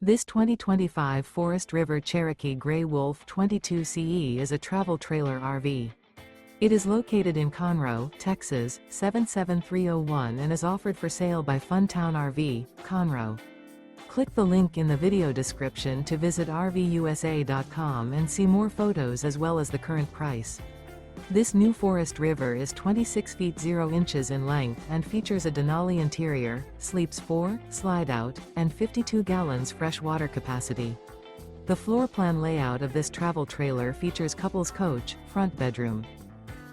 This 2025 Forest River Cherokee Grey Wolf 22CE is a travel trailer RV. It is located in Conroe, Texas, 77301 and is offered for sale by Funtown RV, Conroe. Click the link in the video description to visit RVUSA.com and see more photos as well as the current price. This new Forest River is 26 feet 0 inches in length and features a DENALI interior, sleeps 4, Slideout, and 52 gallons fresh water capacity. The floor plan layout of this travel trailer features couples coach, front bedroom.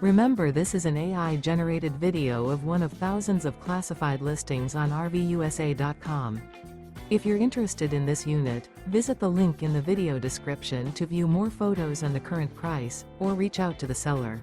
Remember, this is an AI-generated video of one of thousands of classified listings on RVUSA.com. If you're interested in this unit, visit the link in the video description to view more photos and the current price, or reach out to the seller.